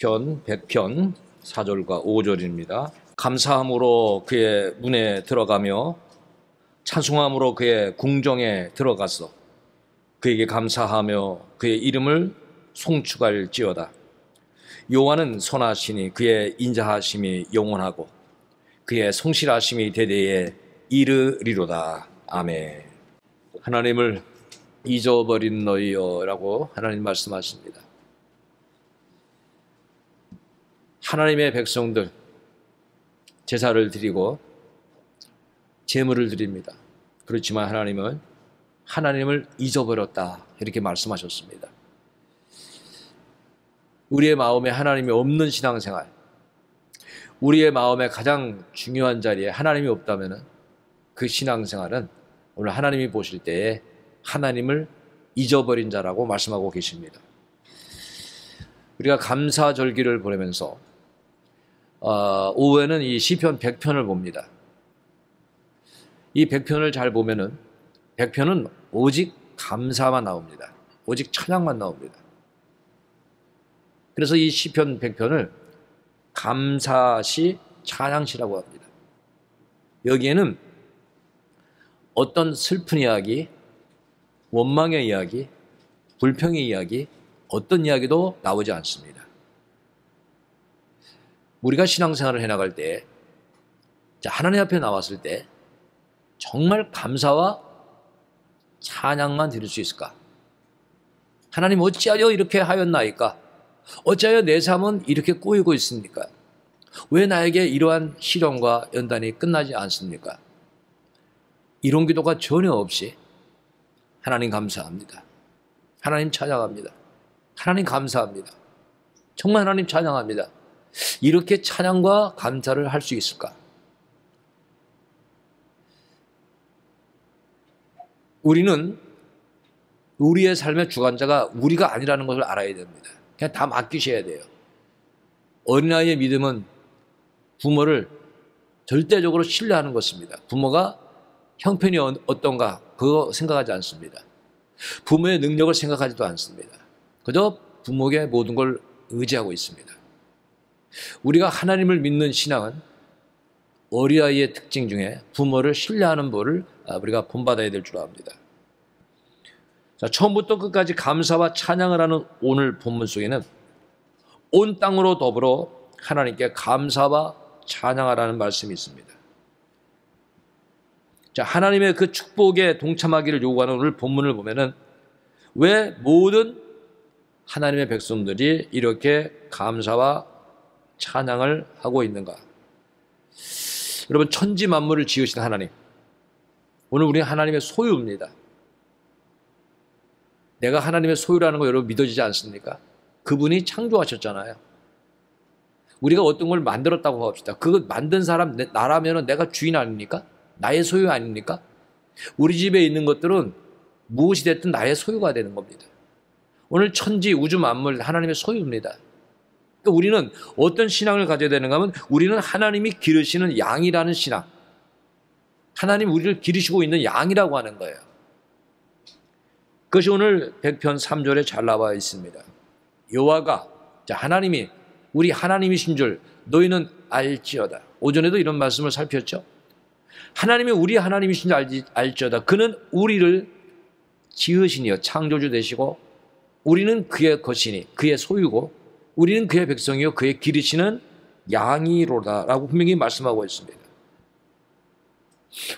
시편 100편 4절과 5절입니다. 감사함으로 그의 문에 들어가며 찬송함으로 그의 궁정에 들어가서 그에게 감사하며 그의 이름을 송축할지어다. 여호와는 선하시니 그의 인자하심이 영원하고 그의 성실하심이 대대에 이르리로다. 아멘. 하나님을 잊어버린 너희여라고 하나님 말씀하십니다. 하나님의 백성들 제사를 드리고 제물을 드립니다. 그렇지만 하나님은 하나님을 잊어버렸다 이렇게 말씀하셨습니다. 우리의 마음에 하나님이 없는 신앙생활, 우리의 마음에 가장 중요한 자리에 하나님이 없다면 그 신앙생활은 오늘 하나님이 보실 때에 하나님을 잊어버린 자라고 말씀하고 계십니다. 우리가 감사절기를 보내면서 오후에는 이 시편 100편을 봅니다. 이 100편을 잘 보면은 100편은 오직 감사만 나옵니다. 오직 찬양만 나옵니다. 그래서 이 시편 100편을 감사시 찬양시라고 합니다. 여기에는 어떤 슬픈 이야기, 원망의 이야기, 불평의 이야기, 어떤 이야기도 나오지 않습니다. 우리가 신앙생활을 해나갈 때 하나님 앞에 나왔을 때 정말 감사와 찬양만 드릴 수 있을까? 하나님 어찌하여 이렇게 하였나이까? 어찌하여 내 삶은 이렇게 꼬이고 있습니까? 왜 나에게 이러한 시련과 연단이 끝나지 않습니까? 이런 기도가 전혀 없이 하나님 감사합니다. 하나님 찬양합니다. 하나님 감사합니다. 정말 하나님 찬양합니다. 이렇게 찬양과 감사를 할 수 있을까? 우리는 우리의 삶의 주관자가 우리가 아니라는 것을 알아야 됩니다. 그냥 다 맡기셔야 돼요. 어린아이의 믿음은 부모를 절대적으로 신뢰하는 것입니다. 부모가 형편이 어떤가 그거 생각하지 않습니다. 부모의 능력을 생각하지도 않습니다. 그저 부모에게 모든 걸 의지하고 있습니다. 우리가 하나님을 믿는 신앙은 어린아이의 특징 중에 부모를 신뢰하는 법을 우리가 본받아야 될 줄 압니다. 자, 처음부터 끝까지 감사와 찬양을 하는 오늘 본문 속에는 온 땅으로 더불어 하나님께 감사와 찬양하라는 말씀이 있습니다. 자, 하나님의 그 축복에 동참하기를 요구하는 오늘 본문을 보면은 왜 모든 하나님의 백성들이 이렇게 감사와 찬양을 하고 있는가? 여러분, 천지 만물을 지으신 하나님, 오늘 우리는 하나님의 소유입니다. 내가 하나님의 소유라는 거 여러분 믿어지지 않습니까? 그분이 창조하셨잖아요. 우리가 어떤 걸 만들었다고 합시다. 그거 만든 사람 나라면 내가 주인 아닙니까? 나의 소유 아닙니까? 우리 집에 있는 것들은 무엇이 됐든 나의 소유가 되는 겁니다. 오늘 천지 우주 만물 하나님의 소유입니다. 그러니까 우리는 어떤 신앙을 가져야 되는가 하면 우리는 하나님이 기르시는 양이라는 신앙, 하나님 우리를 기르시고 있는 양이라고 하는 거예요. 그것이 오늘 100편 3절에 잘 나와 있습니다. 여호와가, 자, 하나님이 우리 하나님이신 줄 너희는 알지어다. 오전에도 이런 말씀을 살폈죠. 하나님이 우리 하나님이신 줄 알지어다. 그는 우리를 지으시니요 창조주 되시고 우리는 그의 것이니 그의 소유고 우리는 그의 백성이요 그의 기르시는 양이로다 라고 분명히 말씀하고 있습니다.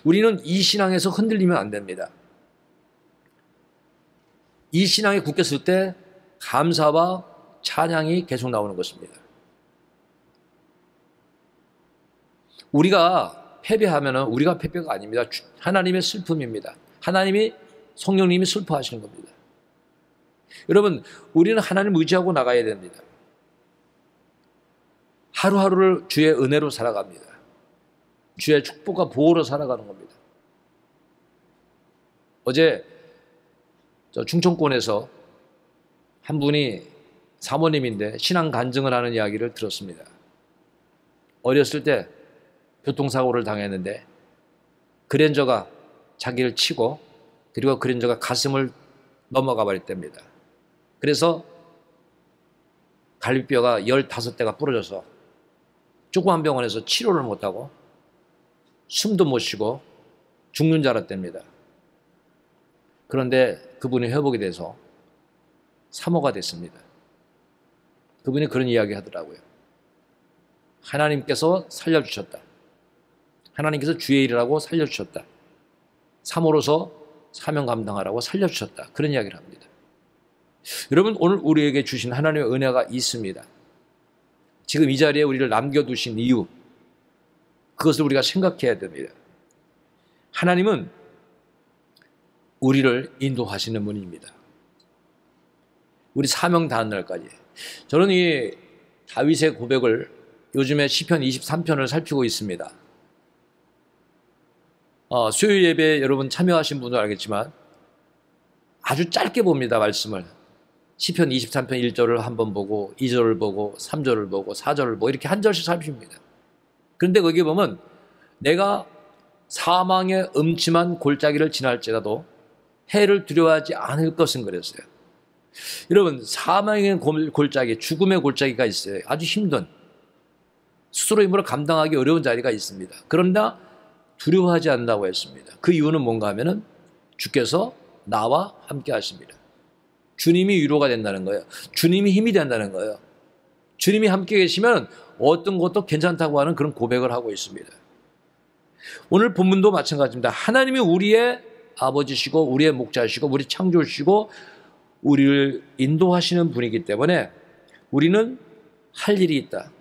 우리는 이 신앙에서 흔들리면 안 됩니다. 이 신앙에 굳겠을 때 감사와 찬양이 계속 나오는 것입니다. 우리가 패배하면 우리가 패배가 아닙니다. 하나님의 슬픔입니다. 하나님이 성령님이 슬퍼하시는 겁니다. 여러분, 우리는 하나님을 의지하고 나가야 됩니다. 하루하루를 주의 은혜로 살아갑니다. 주의 축복과 보호로 살아가는 겁니다. 어제 충청권에서 한 분이 사모님인데 신앙 간증을 하는 이야기를 들었습니다. 어렸을 때 교통사고를 당했는데 그랜저가 자기를 치고 그리고 그랜저가 가슴을 넘어가 버렸답니다. 그래서 갈비뼈가 15대가 부러져서 조그만 병원에서 치료를 못하고 숨도 못 쉬고 죽는 줄 알았답니다. 그런데 그분이 회복이 돼서 사모가 됐습니다. 그분이 그런 이야기 하더라고요. 하나님께서 살려주셨다. 하나님께서 주의 일을 하고 살려주셨다. 사모로서 사명 감당하라고 살려주셨다. 그런 이야기를 합니다. 여러분, 오늘 우리에게 주신 하나님의 은혜가 있습니다. 지금 이 자리에 우리를 남겨두신 이유, 그것을 우리가 생각해야 됩니다. 하나님은 우리를 인도하시는 분입니다. 우리 사명 닿은 날까지. 저는 이 다윗의 고백을 요즘에 시편 23편을 살피고 있습니다. 수요일 예배에 여러분 참여하신 분도 알겠지만 아주 짧게 봅니다, 말씀을. 시편 23편 1절을 한번 보고 2절을 보고 3절을 보고 4절을 보고 이렇게 한 절씩 살핍니다. 그런데 거기에 보면 내가 사망의 음침한 골짜기를 지날지라도 해를 두려워하지 않을 것은 그랬어요. 여러분, 사망의 골짜기, 죽음의 골짜기가 있어요. 아주 힘든, 스스로 힘으로 감당하기 어려운 자리가 있습니다. 그러나 두려워하지 않는다고 했습니다. 그 이유는 뭔가 하면은 주께서 나와 함께 하십니다. 주님이 위로가 된다는 거예요. 주님이 힘이 된다는 거예요. 주님이 함께 계시면 어떤 것도 괜찮다고 하는 그런 고백을 하고 있습니다. 오늘 본문도 마찬가지입니다. 하나님이 우리의 아버지시고 우리의 목자시고 우리 창조시고 우리를 인도하시는 분이기 때문에 우리는 할 일이 있다.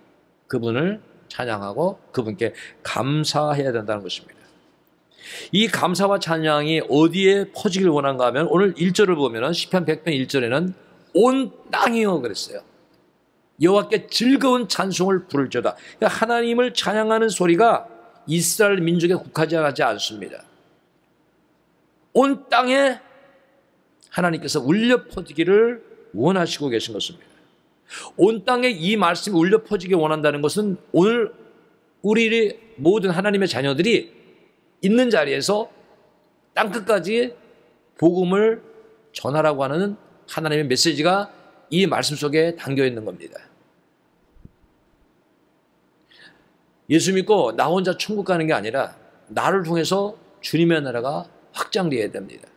그분을 찬양하고 그분께 감사해야 된다는 것입니다. 이 감사와 찬양이 어디에 퍼지길 원한가 하면 오늘 1절을 보면 시편 100편 1절에는 온 땅이여 그랬어요. 여호와께 즐거운 찬송을 부를지어다. 그러니까 하나님을 찬양하는 소리가 이스라엘 민족에 국하지 않습니다. 온 땅에 하나님께서 울려 퍼지기를 원하시고 계신 것입니다. 온 땅에 이 말씀이 울려 퍼지기 원한다는 것은 오늘 우리 모든 하나님의 자녀들이 있는 자리에서 땅끝까지 복음을 전하라고 하는 하나님의 메시지가 이 말씀 속에 담겨 있는 겁니다. 예수 믿고 나 혼자 천국 가는 게 아니라 나를 통해서 주님의 나라가 확장되어야 됩니다.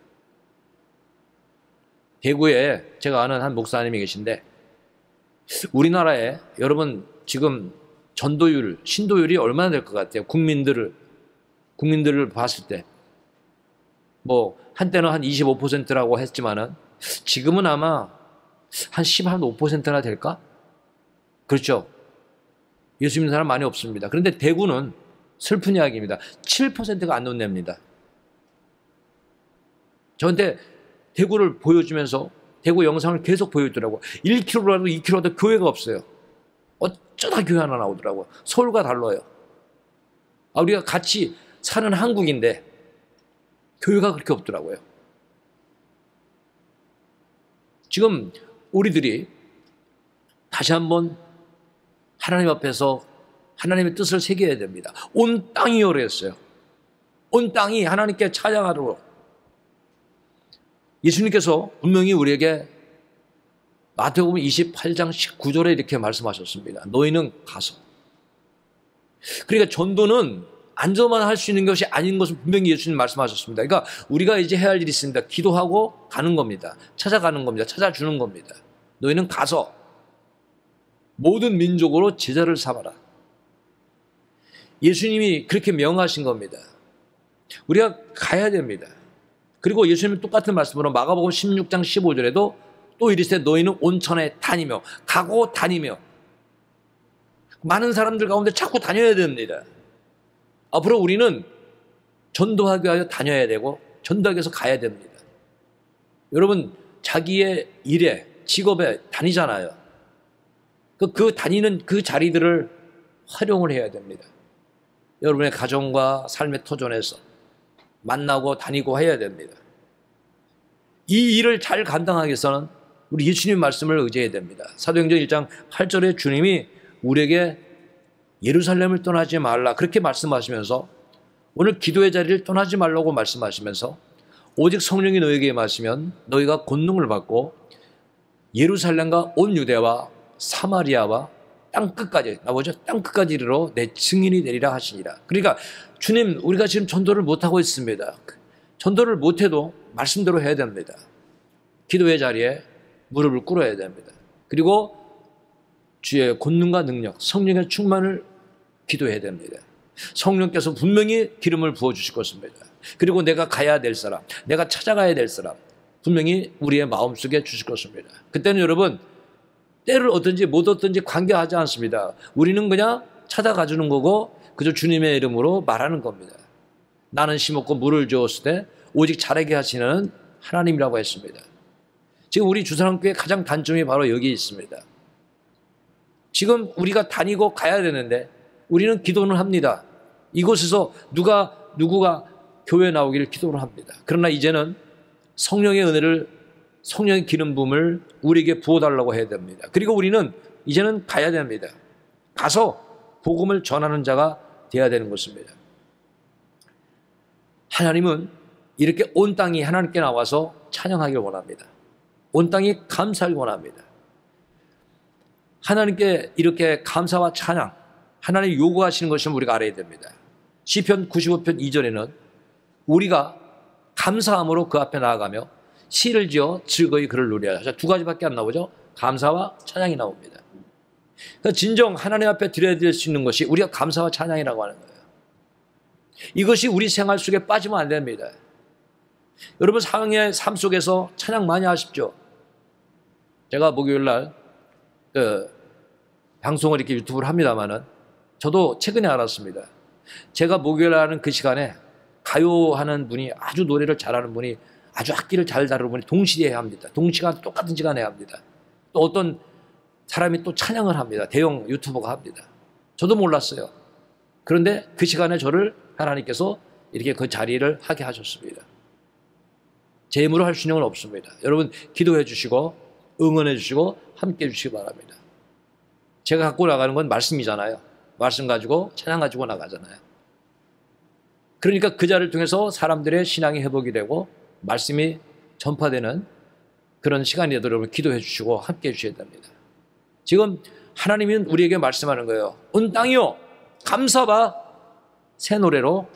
대구에 제가 아는 한 목사님이 계신데 우리나라에 여러분 지금 전도율, 신도율이 얼마나 될 것 같아요? 국민들을 봤을 때 뭐 한때는 한 25%라고 했지만은 지금은 아마 한 15%나 될까? 그렇죠? 예수 믿는 사람 많이 없습니다. 그런데 대구는 슬픈 이야기입니다. 7%가 안 논답니다. 저한테 대구를 보여주면서 대구 영상을 계속 보여주더라고요. 1km라도 2km라도 교회가 없어요. 어쩌다 교회 하나 나오더라고요. 서울과 달라요. 우리가 같이 사는 한국인데 교회가 그렇게 없더라고요. 지금 우리들이 다시 한번 하나님 앞에서 하나님의 뜻을 새겨야 됩니다. 온 땅이요 그랬어요. 온 땅이 하나님께 찬양하도록. 예수님께서 분명히 우리에게 마태복음 28장 19절에 이렇게 말씀하셨습니다. 너희는 가서. 그러니까 전도는 앉아만 할 수 있는 것이 아닌 것을 분명히 예수님 말씀하셨습니다. 그러니까 우리가 이제 해야 할 일이 있습니다. 기도하고 가는 겁니다. 찾아가는 겁니다. 찾아주는 겁니다. 너희는 가서 모든 민족으로 제자를 삼아라. 예수님이 그렇게 명하신 겁니다. 우리가 가야 됩니다. 그리고 예수님은 똑같은 말씀으로 마가복음 16장 15절에도 또 이르시되 너희는 온천에 다니며 가고 다니며 많은 사람들 가운데 자꾸 다녀야 됩니다. 앞으로 우리는 전도하기 위하여 다녀야 되고 전도하기 위해서 가야 됩니다. 여러분 자기의 일에 직업에 다니잖아요. 그 다니는 그 자리들을 활용을 해야 됩니다. 여러분의 가정과 삶의 터전에서 만나고 다니고 해야 됩니다. 이 일을 잘 감당하기 위해서는 우리 예수님 말씀을 의지해야 됩니다. 사도행전 1장 8절에 주님이 우리에게 예루살렘을 떠나지 말라 그렇게 말씀하시면서 오늘 기도의 자리를 떠나지 말라고 말씀하시면서 오직 성령이 너에게 임하시면 너희가 권능을 받고 예루살렘과 온 유대와 사마리아와 땅끝까지 나오죠. 땅끝까지 이르러 내 증인이 되리라 하시니라. 그러니까 주님, 우리가 지금 전도를 못하고 있습니다. 전도를 못해도 말씀대로 해야 됩니다. 기도의 자리에 무릎을 꿇어야 됩니다. 그리고 주의 권능과 능력, 성령의 충만을 기도해야 됩니다. 성령께서 분명히 기름을 부어주실 것입니다. 그리고 내가 가야 될 사람, 내가 찾아가야 될 사람 분명히 우리의 마음속에 주실 것입니다. 그때는 여러분, 때를 얻든지 못 얻든지 관계하지 않습니다. 우리는 그냥 찾아가주는 거고 그저 주님의 이름으로 말하는 겁니다. 나는 심었고 물을 주었을 때 오직 자라게 하시는 하나님이라고 했습니다. 지금 우리 주사랑교회 가장 단점이 바로 여기 있습니다. 지금 우리가 다니고 가야 되는데 우리는 기도는 합니다. 이곳에서 누구가 교회 나오기를 기도를 합니다. 그러나 이제는 성령의 은혜를, 성령의 기름 부음을 우리에게 부어달라고 해야 됩니다. 그리고 우리는 이제는 가야 됩니다. 가서 복음을 전하는 자가 되어야 되는 것입니다. 하나님은 이렇게 온 땅이 하나님께 나와서 찬양하길 원합니다. 온 땅이 감사하길 원합니다. 하나님께 이렇게 감사와 찬양, 하나님이 요구하시는 것을 우리가 알아야 됩니다. 시편 95편 2절에는 우리가 감사함으로 그 앞에 나아가며 시를 지어 즐거이 그를 노래하자. 두 가지밖에 안 나오죠. 감사와 찬양이 나옵니다. 그러니까 진정 하나님 앞에 드려야 될 수 있는 것이 우리가 감사와 찬양이라고 하는 거예요. 이것이 우리 생활 속에 빠지면 안 됩니다. 여러분, 상황의 삶 속에서 찬양 많이 하십시오. 제가 목요일 날 방송을 이렇게 유튜브를 합니다만은 저도 최근에 알았습니다. 제가 목요일 날 하는 그 시간에 가요하는 분이, 아주 노래를 잘하는 분이, 아주 악기를 잘 다루는 분이 동시에 해야 합니다. 동시간 똑같은 시간에 해야 합니다. 또 어떤 사람이 또 찬양을 합니다. 대형 유튜버가 합니다. 저도 몰랐어요. 그런데 그 시간에 저를 하나님께서 이렇게 그 자리를 하게 하셨습니다. 제 힘으로 할 수 있는 건 없습니다. 여러분 기도해 주시고 응원해 주시고 함께 해 주시기 바랍니다. 제가 갖고 나가는 건 말씀이잖아요. 말씀 가지고 찬양 가지고 나가잖아요. 그러니까 그 자리를 통해서 사람들의 신앙이 회복이 되고 말씀이 전파되는 그런 시간이 되도록 여러분 기도해 주시고 함께 해 주셔야 됩니다. 지금 하나님은 우리에게 말씀하는 거예요. 온 땅이요 감사와 새 노래로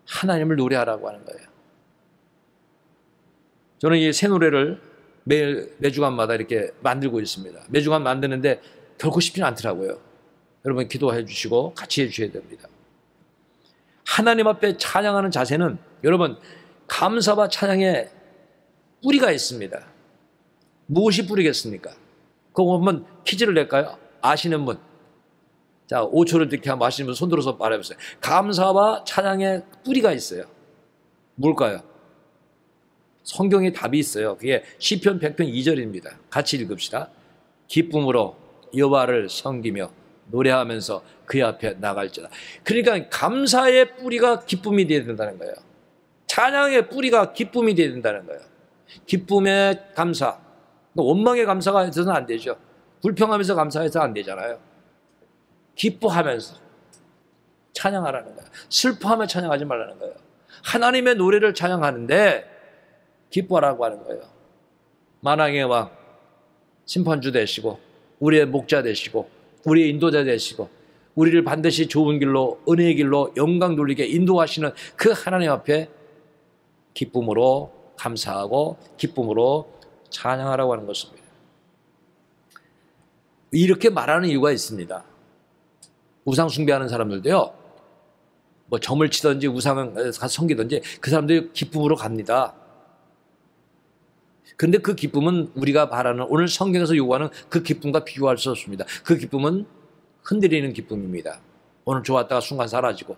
하나님을 노래하라고 하는 거예요. 저는 이 새 노래를 매주간마다 이렇게 만들고 있습니다. 매주간 만드는데 결코 쉽지는 않더라고요. 여러분 기도해 주시고 같이 해 주셔야 됩니다. 하나님 앞에 찬양하는 자세는 여러분 감사와 찬양에 뿌리가 있습니다. 무엇이 뿌리겠습니까? 그거 한번 퀴즈를 낼까요? 아시는 분. 자, 5초를 이렇게 한번 아시는 분 손들어서 말해보세요. 감사와 찬양에 뿌리가 있어요. 뭘까요? 성경에 답이 있어요. 그게 시편 100편 2절입니다. 같이 읽읍시다. 기쁨으로 여호와를 섬기며 노래하면서 그의 앞에 나갈지어다. 그러니까 감사의 뿌리가 기쁨이 되어야 된다는 거예요. 찬양의 뿌리가 기쁨이 되어야 된다는 거예요. 기쁨의 감사. 원망의 감사가 해서는 안 되죠. 불평하면서 감사해서 안 되잖아요. 기뻐하면서 찬양하라는 거예요. 슬퍼하며 찬양하지 말라는 거예요. 하나님의 노래를 찬양하는데 기뻐하라고 하는 거예요. 만왕의 왕, 심판주 되시고 우리의 목자 되시고 우리의 인도자 되시고 우리를 반드시 좋은 길로 은혜의 길로 영광 돌리게 인도하시는 그 하나님 앞에 기쁨으로 감사하고 기쁨으로 찬양하라고 하는 것입니다. 이렇게 말하는 이유가 있습니다. 우상 숭배하는 사람들도요, 뭐 점을 치든지 우상을 가서 섬기든지 그 사람들이 기쁨으로 갑니다. 그런데 그 기쁨은 우리가 바라는 오늘 성경에서 요구하는 그 기쁨과 비교할 수 없습니다. 그 기쁨은 흔들리는 기쁨입니다. 오늘 좋았다가 순간 사라지고,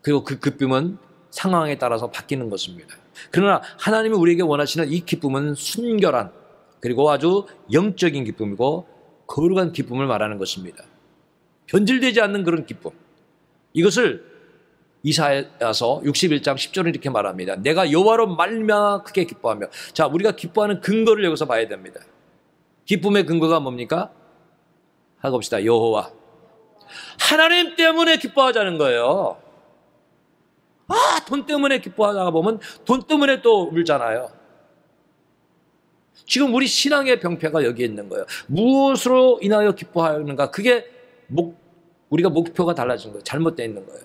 그리고 그 기쁨은 상황에 따라서 바뀌는 것입니다. 그러나 하나님이 우리에게 원하시는 이 기쁨은 순결한 그리고 아주 영적인 기쁨이고 거룩한 기쁨을 말하는 것입니다. 변질되지 않는 그런 기쁨. 이것을 이사야서 61장 10절은 이렇게 말합니다. 내가 여호와로 말미암아 크게 기뻐하며. 자, 우리가 기뻐하는 근거를 여기서 봐야 됩니다. 기쁨의 근거가 뭡니까? 하고 봅시다. 여호와. 하나님 때문에 기뻐하자는 거예요. 돈 때문에 기뻐하다가 보면 돈 때문에 또 울잖아요. 지금 우리 신앙의 병폐가 여기에 있는 거예요. 무엇으로 인하여 기뻐하는가? 그게 우리가 목표가 달라진 거예요. 잘못되어 있는 거예요.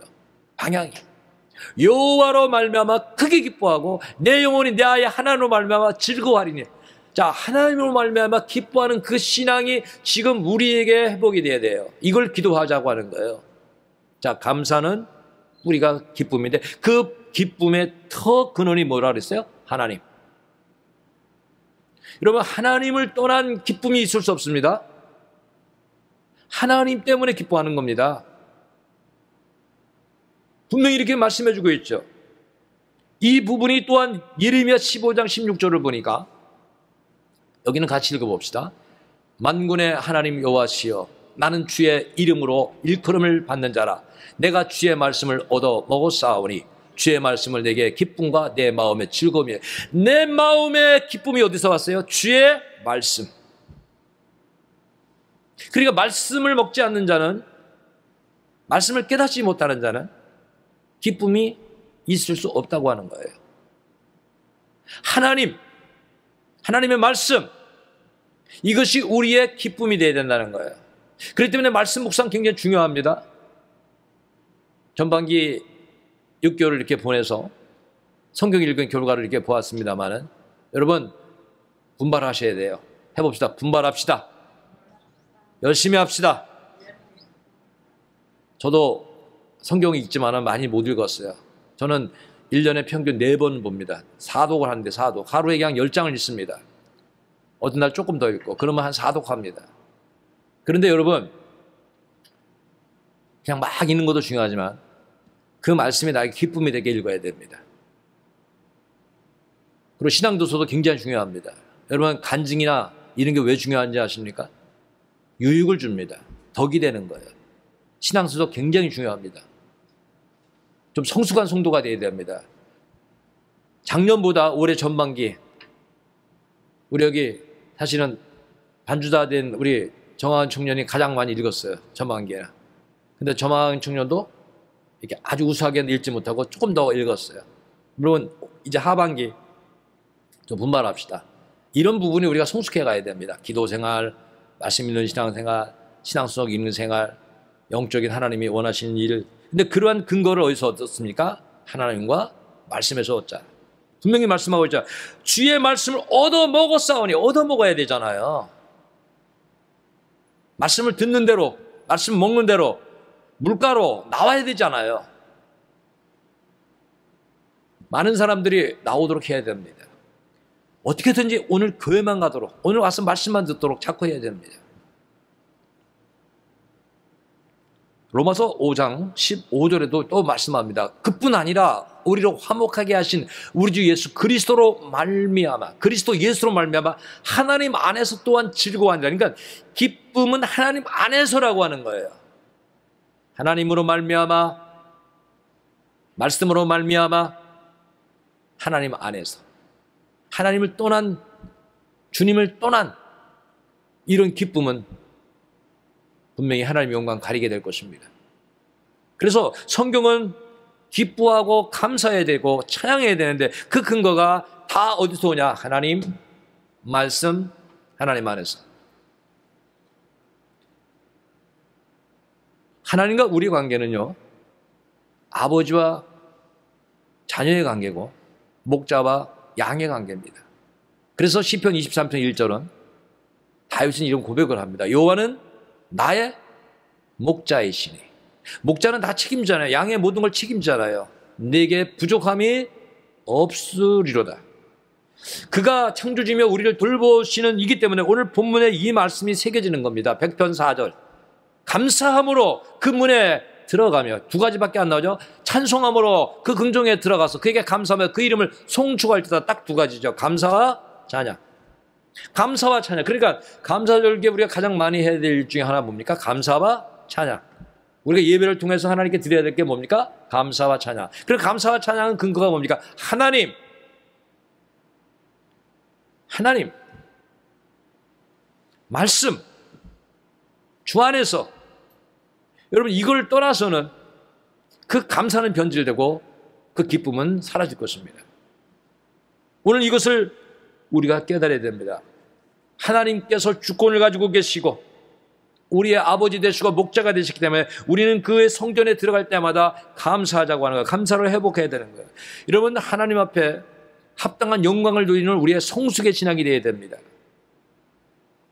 방향이. 여호와로 말미암아 크게 기뻐하고 내 영혼이 내 아예 하나님으로 말미암아 즐거워하리니. 자, 하나님으로 말미암아 기뻐하는 그 신앙이 지금 우리에게 회복이 돼야 돼요. 이걸 기도하자고 하는 거예요. 자, 감사는 우리가 기쁨인데 그 기쁨의 터 근원이 뭐라 그랬어요? 하나님. 여러분, 하나님을 떠난 기쁨이 있을 수 없습니다. 하나님 때문에 기뻐하는 겁니다. 분명히 이렇게 말씀해 주고 있죠. 이 부분이 또한 예레미야 15장 16절을 보니까 여기는 같이 읽어봅시다. 만군의 하나님 여호와시여, 나는 주의 이름으로 일컬음을 받는 자라. 내가 주의 말씀을 얻어 먹었사오니 주의 말씀을 내게 기쁨과 내 마음의 즐거움이에요. 내 마음의 기쁨이 어디서 왔어요? 주의 말씀. 그러니까 말씀을 먹지 않는 자는, 말씀을 깨닫지 못하는 자는 기쁨이 있을 수 없다고 하는 거예요. 하나님의 말씀, 이것이 우리의 기쁨이 되어야 된다는 거예요. 그렇기 때문에 말씀 묵상 굉장히 중요합니다. 전반기 6개월을 이렇게 보내서 성경 읽은 결과를 이렇게 보았습니다만은, 여러분 분발하셔야 돼요. 해봅시다. 분발합시다. 열심히 합시다. 저도 성경이 읽지만은 많이 못 읽었어요. 저는 1년에 평균 4번 봅니다. 사독을 하는데 사독. 하루에 그냥 10장을 읽습니다. 어떤 날 조금 더 읽고, 그러면 한 4독 합니다. 그런데 여러분, 그냥 막 읽는 것도 중요하지만 그 말씀이 나에게 기쁨이 되게 읽어야 됩니다. 그리고 신앙도서도 굉장히 중요합니다. 여러분, 간증이나 이런 게 왜 중요한지 아십니까? 유익을 줍니다. 덕이 되는 거예요. 신앙도서도 굉장히 중요합니다. 좀 성숙한 성도가 되어야 됩니다. 작년보다 올해 전반기, 우리 여기 사실은 반주다 된 우리 정하은 청년이 가장 많이 읽었어요. 전반기에. 근데 정하은 청년도 이렇게 아주 우수하게 읽지 못하고 조금 더 읽었어요. 물론 이제 하반기 좀 분발합시다. 이런 부분이 우리가 성숙해 가야 됩니다. 기도 생활, 말씀 읽는 신앙 생활, 신앙 속 읽는 생활, 영적인 하나님이 원하시는 일. 근데 그러한 근거를 어디서 얻었습니까? 하나님과 말씀에서 얻자. 분명히 말씀하고 있죠. 주의 말씀을 얻어 먹었사오니. 얻어 먹어야 되잖아요. 말씀을 듣는 대로, 말씀 먹는 대로 물가로 나와야 되잖아요. 많은 사람들이 나오도록 해야 됩니다. 어떻게든지 오늘 교회만 가도록, 오늘 와서 말씀만 듣도록 자꾸 해야 됩니다. 로마서 5장 15절에도 또 말씀합니다. 그뿐 아니라 우리를 화목하게 하신 우리 주 예수 그리스도로 말미암아, 그리스도 예수로 말미암아 하나님 안에서 또한 즐거워한다. 그러니까 기쁨은 하나님 안에서라고 하는 거예요. 하나님으로 말미암아, 말씀으로 말미암아, 하나님 안에서. 하나님을 떠난, 주님을 떠난 이런 기쁨은 분명히 하나님의 영광 가리게 될 것입니다. 그래서 성경은 기뻐하고 감사해야 되고 찬양해야 되는데 그 근거가 다 어디서 오냐? 하나님, 말씀, 하나님 안에서. 하나님과 우리 관계는요, 아버지와 자녀의 관계고 목자와 양의 관계입니다. 그래서 시편 23편 1절은 다윗은 이런 고백을 합니다. 여호와는 나의 목자이시니. 목자는 다 책임잖아요. 양의 모든 걸 책임잖아요. 내게 부족함이 없으리로다. 그가 창조주며 우리를 돌보시는 이기 때문에 오늘 본문에 이 말씀이 새겨지는 겁니다. 100편 4절. 감사함으로 그 문에 들어가며, 두 가지밖에 안 나오죠. 찬송함으로 그 긍정에 들어가서 그에게 감사하며 그 이름을 송축할 때다. 딱 두 가지죠. 감사와 찬양. 감사와 찬양. 그러니까 감사절기에 우리가 가장 많이 해야 될 일 중에 하나 뭡니까? 감사와 찬양. 우리가 예배를 통해서 하나님께 드려야 될 게 뭡니까? 감사와 찬양. 그리고 감사와 찬양은 근거가 뭡니까? 하나님. 하나님. 말씀. 주 안에서. 여러분, 이걸 떠나서는 그 감사는 변질되고 그 기쁨은 사라질 것입니다. 오늘 이것을 우리가 깨달아야 됩니다. 하나님께서 주권을 가지고 계시고 우리의 아버지 되시고 목자가 되시기 때문에 우리는 그의 성전에 들어갈 때마다 감사하자고 하는 거예요. 감사를 회복해야 되는 거예요. 여러분, 하나님 앞에 합당한 영광을 누리는 우리의 성숙의 신앙이 되어야 됩니다.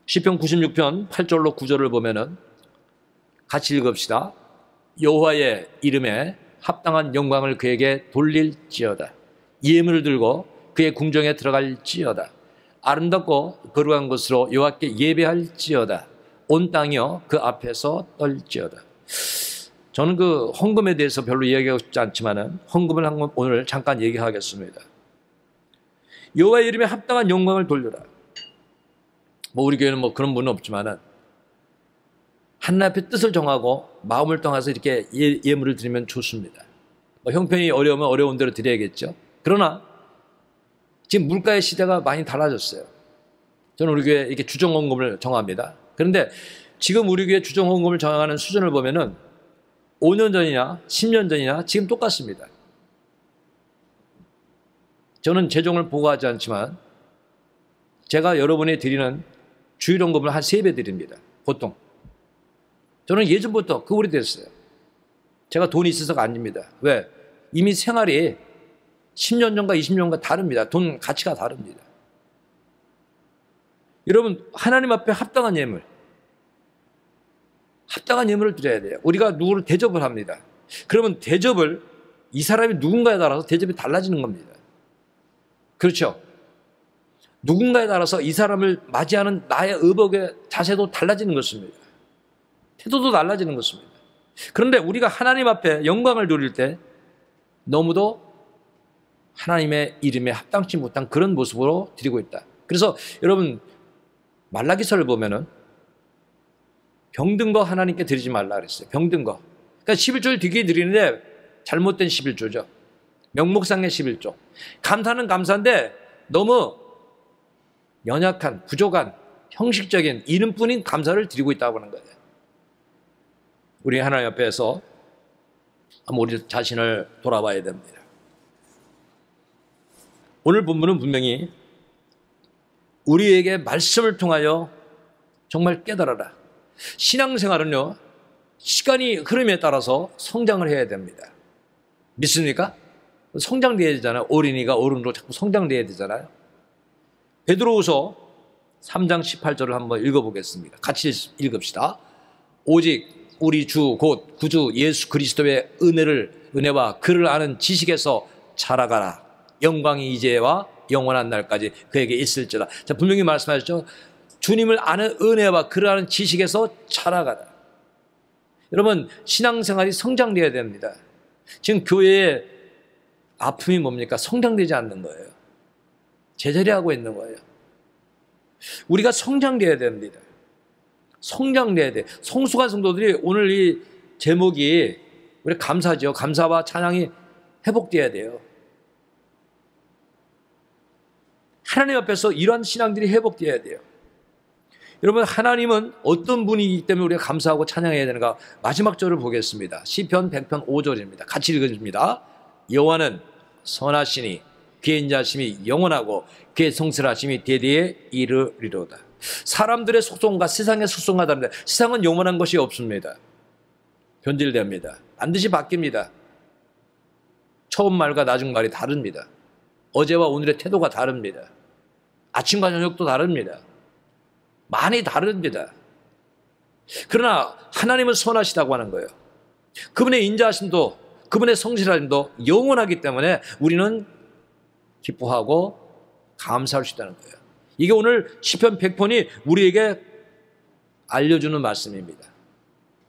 시편 96편 8절로 9절을 보면은 같이 읽읍시다. 여호와의 이름에 합당한 영광을 그에게 돌릴지어다. 예물을 들고 그의 궁정에 들어갈지어다. 아름답고 거룩한 것으로 여호와께 예배할지어다. 온 땅이여 그 앞에서 떨지어다. 저는 그 헌금에 대해서 별로 이야기하고 싶지 않지만은 헌금을 오늘 잠깐 얘기하겠습니다. 여호와의 이름에 합당한 영광을 돌려라. 우리 교회는 그런 분은 없지만은 하나님 앞에 뜻을 정하고 마음을 떠나서 이렇게 예물을 드리면 좋습니다. 형편이 어려우면 어려운 대로 드려야겠죠. 그러나 지금 물가의 시대가 많이 달라졌어요. 저는 우리 교회 이렇게 주정헌금을 정합니다. 그런데 지금 우리 교회 주정헌금을 정하는 수준을 보면은 5년 전이냐 10년 전이냐 지금 똑같습니다. 저는 재정을 보고하지 않지만 제가 여러분이 드리는 주일헌금을 한 3배 드립니다. 보통. 저는 예전부터 그 오래됐어요. 제가 돈이 있어서가 아닙니다. 왜? 이미 생활이 10년 전과 20년과 다릅니다. 돈 가치가 다릅니다. 여러분, 하나님 앞에 합당한 예물을 드려야 돼요. 우리가 누구를 대접을 합니다. 그러면 대접을 이 사람이 누군가에 따라서 대접이 달라지는 겁니다. 그렇죠? 누군가에 따라서 이 사람을 맞이하는 나의 의복의 자세도 달라지는 것입니다. 태도도 달라지는 것입니다. 그런데 우리가 하나님 앞에 영광을 누릴 때 너무도 하나님의 이름에 합당치 못한 그런 모습으로 드리고 있다. 그래서 여러분, 말라기서를 보면은 병든 거 하나님께 드리지 말라 그랬어요. 병든 거. 그러니까 11조를 되게 드리는데 잘못된 11조죠. 명목상의 11조. 감사는 감사인데 너무 연약한, 부족한, 형식적인 이름뿐인 감사를 드리고 있다고 하는 거예요. 우리 하나님 앞에서 한번 우리 자신을 돌아봐야 됩니다. 오늘 본문은 분명히 우리에게 말씀을 통하여 정말 깨달아라. 신앙생활은요, 시간이 흐름에 따라서 성장을 해야 됩니다. 믿습니까? 성장돼야 되잖아요. 어린이가 어른으로 자꾸 성장돼야 되잖아요. 베드로후서 3장 18절을 한번 읽어보겠습니다. 같이 읽읍시다. 오직 우리 주 곧 구주 예수 그리스도의 은혜와 그를 아는 지식에서 자라가라. 영광이 이제와 영원한 날까지 그에게 있을지라. 자, 분명히 말씀하셨죠. 주님을 아는 은혜와 그를 아는 지식에서 자라가라. 여러분, 신앙생활이 성장돼야 됩니다. 지금 교회의 아픔이 뭡니까? 성장되지 않는 거예요. 제자리하고 있는 거예요. 우리가 성장돼야 됩니다. 성장돼야 돼. 성숙한 성도들이 오늘 이 제목이 우리 감사죠. 감사와 찬양이 회복돼야 돼요. 하나님 앞에서 이러한 신앙들이 회복돼야 돼요. 여러분, 하나님은 어떤 분이기 때문에 우리가 감사하고 찬양해야 되는가? 마지막 절을 보겠습니다. 시편 100편 5절입니다. 같이 읽어줍니다. 여호와는 선하시니 그의 인자하심이 영원하고 그의 성실하심이 대대에 이르리로다. 사람들의 속성과 세상의 속성과 다릅니다. 세상은 영원한 것이 없습니다. 변질됩니다. 반드시 바뀝니다. 처음 말과 나중 말이 다릅니다. 어제와 오늘의 태도가 다릅니다. 아침과 저녁도 다릅니다. 많이 다릅니다. 그러나 하나님은 선하시다고 하는 거예요. 그분의 인자하심도 그분의 성실하심도 영원하기 때문에 우리는 기뻐하고 감사할 수 있다는 거예요. 이게 오늘 시편 100편이 우리에게 알려주는 말씀입니다.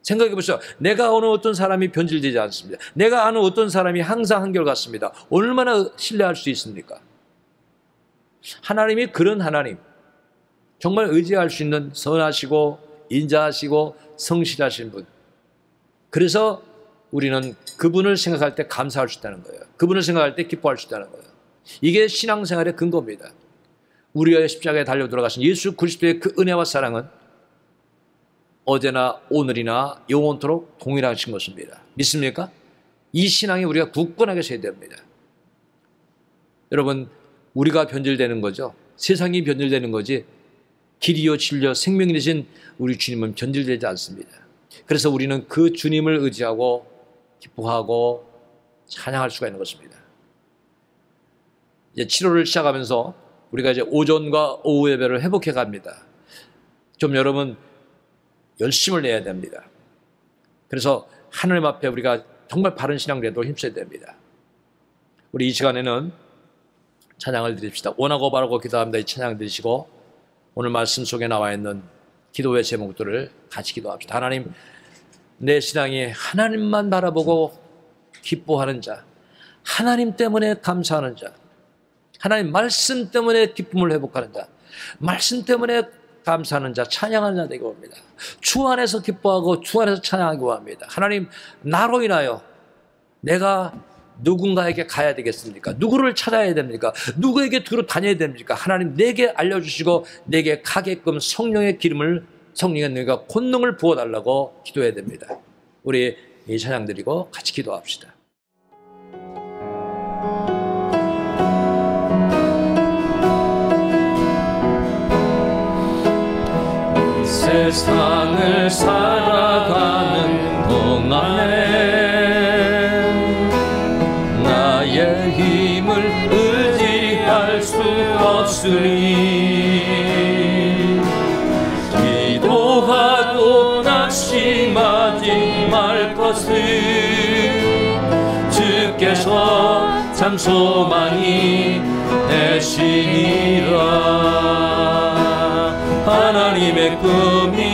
생각해 보세요. 내가 아는 어떤 사람이 변질되지 않습니다. 내가 아는 어떤 사람이 항상 한결같습니다. 얼마나 신뢰할 수 있습니까? 하나님이 그런 하나님, 정말 의지할 수 있는 선하시고 인자하시고 성실하신 분. 그래서 우리는 그분을 생각할 때 감사할 수 있다는 거예요. 그분을 생각할 때 기뻐할 수 있다는 거예요. 이게 신앙생활의 근거입니다. 우리의 십자가에 달려 돌아가신 예수 그리스도의 그 은혜와 사랑은 어제나 오늘이나 영원토록 동일하신 것입니다. 믿습니까? 이 신앙이 우리가 굳건하게 서야 됩니다. 여러분, 우리가 변질되는 거죠. 세상이 변질되는 거지 길이요 진리요 생명이 되신 우리 주님은 변질되지 않습니다. 그래서 우리는 그 주님을 의지하고 기뻐하고 찬양할 수가 있는 것입니다. 이제 7월을 시작하면서 우리가 이제 오전과 오후 예배를 회복해 갑니다. 좀 여러분 열심을 내야 됩니다. 그래서 하나님 앞에 우리가 정말 바른 신앙대로 힘써야 됩니다. 우리 이 시간에는 찬양을 드립시다. 원하고 바라고 기도합니다. 이 찬양 드리시고 오늘 말씀 속에 나와 있는 기도의 제목들을 같이 기도합시다. 하나님, 내 신앙이 하나님만 바라보고 기뻐하는 자, 하나님 때문에 감사하는 자, 하나님 말씀 때문에 기쁨을 회복하는 자, 말씀 때문에 감사하는 자, 찬양하는 자 되기 원합니다. 주 안에서 기뻐하고 주 안에서 찬양하기 원합니다. 하나님, 나로 인하여 내가 누군가에게 가야 되겠습니까? 누구를 찾아야 됩니까? 누구에게 두루 다녀야 됩니까? 하나님 내게 알려주시고 내게 가게끔 성령의 기름을, 성령의 능력과 권능을 부어달라고 기도해야 됩니다. 우리 이 찬양 드리고 같이 기도합시다. 세상을 살아가는 동안에 나의 힘을 의지할 수 없으니 기도하고 낙심하지 말 것을 주께서 참 소망이 되시니라. 하나님의 꿈이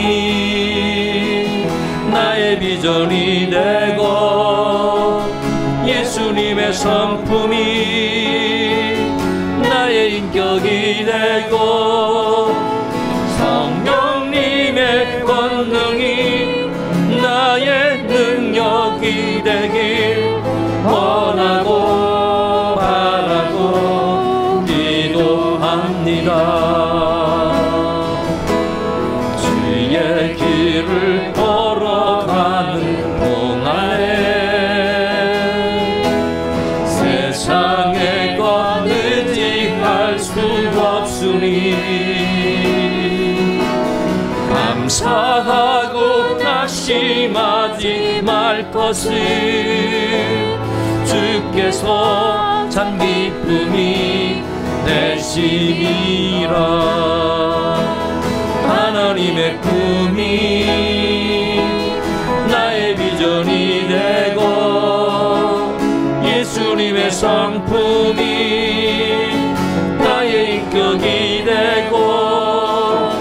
나의 비전이 되고 예수님의 성품이 나의 인격이 되고 성령님의 권능이 나의 능력이 되길 원하고 바라고 기도합니다. 길을 걸어가는 동안에 세상에 것 의지할 수 없으니 감사하고 낙심하지 말 것을 주께서 참 기쁨이 되시니라. 하나님의 꿈이 나의 비전이 되고 예수님의 성품이 나의 인격이 되고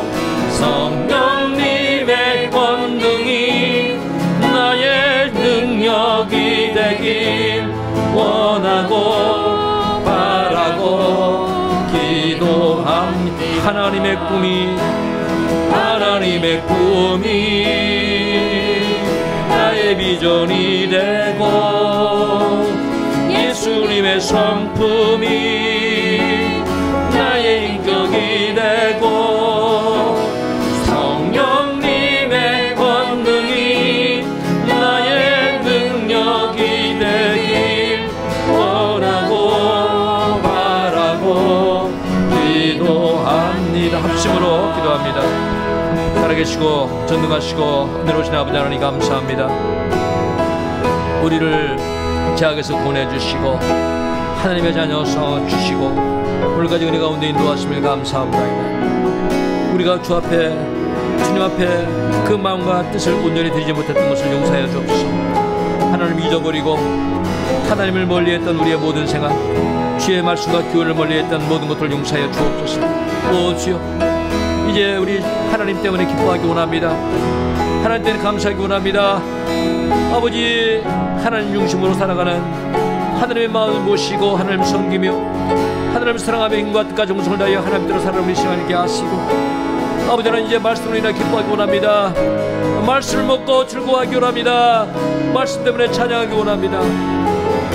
성령님의 권능이 나의 능력이 되길 원하고 바라고 기도합니다. 하나님의 꿈이 나의 비전이 되고 예수님의 성품이 나의 인격이 되고 성령님의 권능이 나의 능력이 되길 원하고 바라고 기도합니다. 합심으로 기도합니다. 살아계시고 전능하시고 은혜로우신 아버지 하나님 감사합니다. 우리를 죄악에서 구원해주시고 하나님의 자녀 삼아주시고 오늘까지 은혜 가운데 인도하심을 감사합니다. 우리가 주님 앞에 그 마음과 뜻을 온전히 드리지 못했던 것을 용서하여 주옵소서. 하나님을 잊어버리고 하나님을 멀리했던 우리의 모든 생활, 주의 말씀과 교훈을 멀리했던 모든 것들을 용서하여 주옵소서. 오 주여, 이제 우리 하나님 때문에 기뻐하기 원합니다. 하나님 때문에 감사하기 원합니다. 아버지, 하나님 중심으로 살아가는 하나님의 마음을 모시고 하나님을 섬기며 하나님을 사랑하며 힘과 뜻과 정성을 다하여 하나님대로 살아가는 우리 시간을 있게 하시고 아버지 하나님 이제 말씀으로 인하여 기뻐하기 원합니다. 말씀을 먹고 즐거워하기 원합니다. 말씀 때문에 찬양하기 원합니다.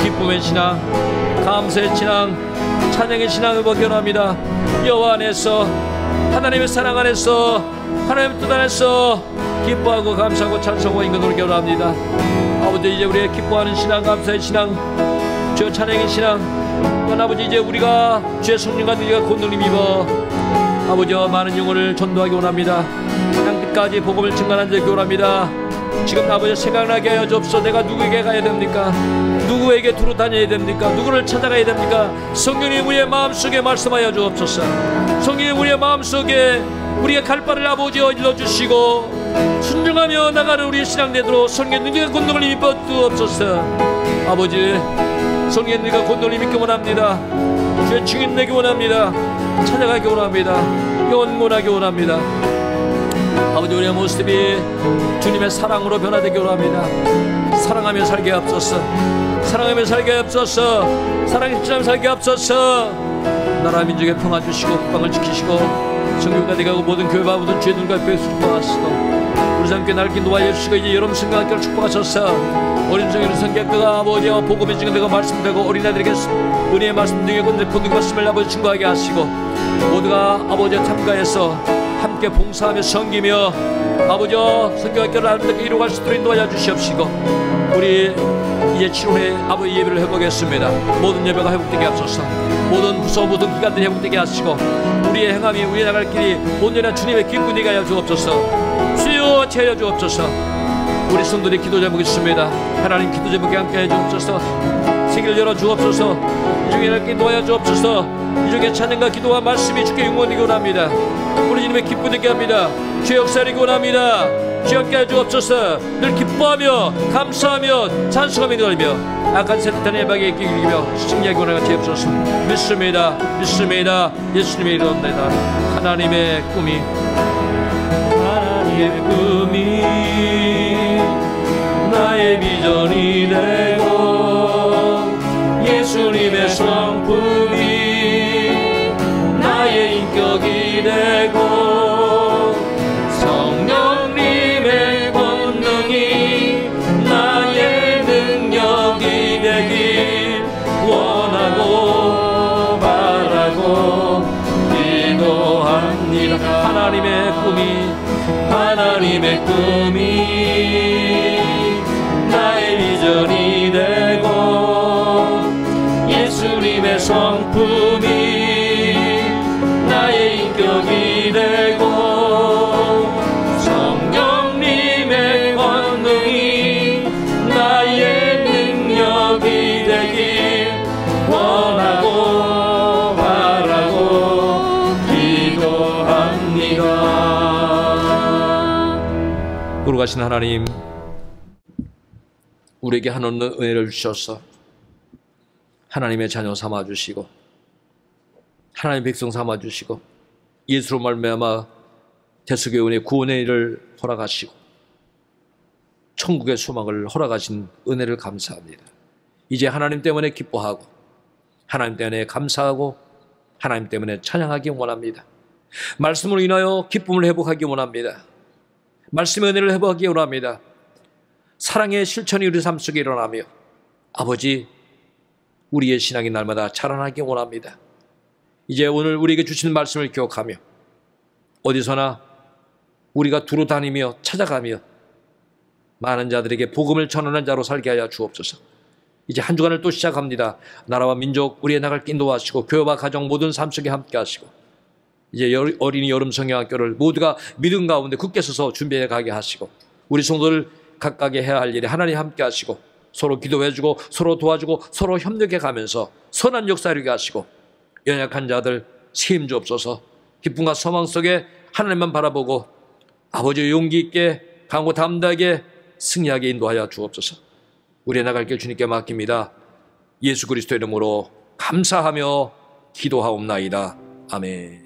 기쁨의 신앙, 감사의 신앙, 찬양의 신앙을 보기 원합니다. 여호와 안에서 하나님의 사랑 안에서 하나님의 뜻 안에서 기뻐하고 감사하고 찬송하고 인간으로 결합니다. 아버지 이제 우리의 기뻐하는 신앙, 감사의 신앙, 저 찬양의 신앙, 또한 아버지 이제 우리가 주의 성령과 능력과 권능을 입어 아버지와 많은 영혼을 전도하기 원합니다. 땅끝까지 복음을 증가하는 자 원합니다. 지금 아버지 생각나게 하여 주옵소서. 내가 누구에게 가야 됩니까? 누구에게 두루 다녀야 됩니까? 누구를 찾아가야 됩니까? 성령님 우리의 마음속에 말씀하여 주옵소서. 성령님 우리의 마음속에 우리의 갈 바를 아버지여 일러주시고 순종하며 나가는 우리의 신앙 되도록 성령의 능력과 권능을 입어 주옵소서. 아버지 성령의 능력과 권능을 입기 원합니다. 주의 증인 되기 원합니다. 찾아가기 원합니다. 영원하기 원합니다. 아버지 우리의 모습이 주님의 사랑으로 변화되기 원합니다. 사랑하며 살게 앞서서 사랑하며 살게 앞서서 사랑의 십자가에 살게 앞서서 나라 민족의 평화 주시고 국방을 지키시고 성교가 되가고 모든 교회와 모든 주의 눈과 뼈에 축복하시고 우리 삶께 날개 놓아 주시고 이제 여러분 성경학교를 축복하셔서 어린 성경의 성경학교가 아버지와 복음의 증거되고 말씀되고 어린아이들에게 은혜의 말씀 등의 본능 말씀을 아버지 증거하게 하시고 모두가 아버지와 참가해서 함께 봉사하며 섬기며 아버지와 성경학교를 아름답게 이루어갈 수 있도록 인도하여 주시옵시고 우리 이제 7월에 아버지 예배를 해보겠습니다. 모든 예배가 회복되게 하소서. 모든 부서 모든 기관들이 회복되게 하시고 우리의 행함이 우리의 나갈 길이 온전한 주님의 기쁨이 되게 하여 주옵소서. 주여 채여 주옵소서. 우리 성도들이 기도 제목 있습니다. 하나님 기도 제목에 함께 해 주옵소서. 세계를 열어 주옵소서. 이 중에 날개 놓아 주옵소서. 이 중에 찬양과 기도와 말씀이 주께 영원히 원합니다. 우리 주님의 기쁨 되게 합니다. 주의 역사를 원합니다. 주여 함께 해 주옵소서. 늘 기뻐하며 감사하며 찬송하며 기도하며 악한 세탄의 예방에 이기며 승리하기 원하는 주옵소서. 믿습니다. 믿습니다. 예수님의 이름입니다. 하나님의 꿈이 나의 비전이 되고 예수님의 성품이 나의 인격이 되고 성령님의 권능이 나의 능력이 되길 원하고 바라고 기도합니다. 하나님의 꿈이 나의 비전이 되고 예수님의 성품이 나의 인격이 되고 성령님의 권능이 나의 능력이 되길 원하고 바라고 기도합니다. 거룩하신 하나님, 우리에게 한없는 은혜를 주셔서 하나님의 자녀 삼아주시고 하나님의 백성 삼아주시고 예수로 말미암아 대속의 구원의 일을 허락하시고 천국의 소망을 허락하신 은혜를 감사합니다. 이제 하나님 때문에 기뻐하고 하나님 때문에 감사하고 하나님 때문에 찬양하기 원합니다. 말씀으로 인하여 기쁨을 회복하기 원합니다. 말씀의 은혜를 회복하기 원합니다. 사랑의 실천이 우리 삶 속에 일어나며 아버지 우리의 신앙이 날마다 자라나기 원합니다. 이제 오늘 우리에게 주신 말씀을 기억하며 어디서나 우리가 두루 다니며 찾아가며 많은 자들에게 복음을 전하는 자로 살게 하여 주옵소서. 이제 한 주간을 또 시작합니다. 나라와 민족 우리의 나갈 길 인도하시고 교회와 가정 모든 삶 속에 함께 하시고 이제 어린이 여름 성경학교를 모두가 믿음 가운데 굳게 서서 준비해 가게 하시고 우리 성도들 각각의 해야 할 일에 하나님 함께 하시고 서로 기도해주고 서로 도와주고 서로 협력해 가면서 선한 역사 이루게 하시고 연약한 자들 세임 주옵소서. 기쁨과 소망 속에 하나님만 바라보고 아버지의 용기 있게 강고 담대하게 승리하게 인도하여 주옵소서. 우리의 나갈 길 주님께 맡깁니다. 예수 그리스도 이름으로 감사하며 기도하옵나이다. 아멘.